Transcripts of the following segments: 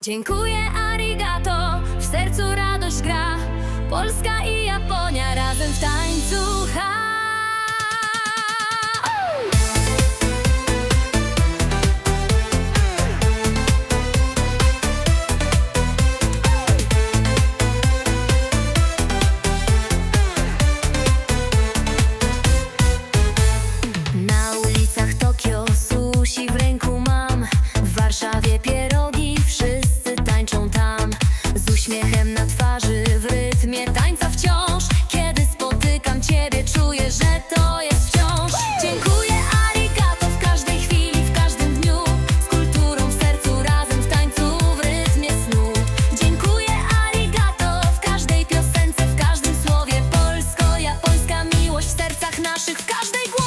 Dziękuję, arigato, w sercu radość gra. Polska i Japonia razem w tańcu ha. Na ulicach Tokio sushi w ręku mam. W Warszawie pierogi, wszyscy tańczą tam. Z uśmiechem na twarzy, w rytmie tańca wciąż. Kiedy spotykam Ciebie, czuję, że to jest wciąż. Dziękuję, arigato, w każdej chwili, w każdym dniu. Z kulturą w sercu, razem w tańcu, w rytmie snu. Dziękuję, arigato, w każdej piosence, w każdym słowie. Polsko-japońska miłość w sercach naszych, w każdej głowie.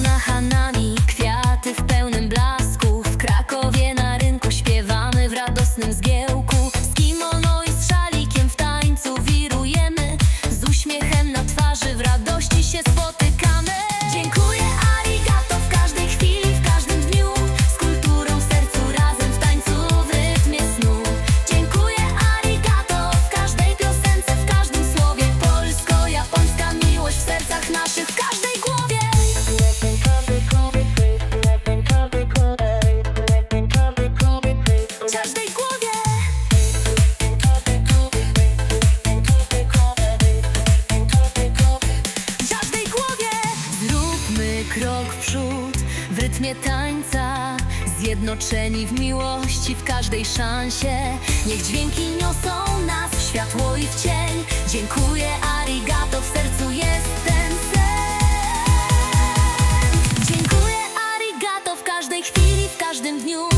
Na Hanami kwiaty w pełnym blasku. W Krakowie na rynku śpiewamy w radosnym zgiełku. Z kimono i z szalikiem w tańcu wirujemy. Z uśmiechem na twarzy, w radości się spotykamy. Dziękuję, arigato, w każdej chwili, w każdym dniu. Z kulturą w sercu, razem w tańcu, w rytmie snu. Dziękuję, arigato, w każdej piosence, w każdym słowie. Polsko-japońska miłość w sercach naszych, w każdej głowie. W każdej głowie. W każdej głowie. Zróbmy krok w przód w rytmie tańca. Zjednoczeni w miłości, w każdej szansie. Niech dźwięki niosą nas w światło i w cień. Dziękuję, arigato, w sercu jest ten sen. Dziękuję, arigato, w każdej chwili, w każdym dniu.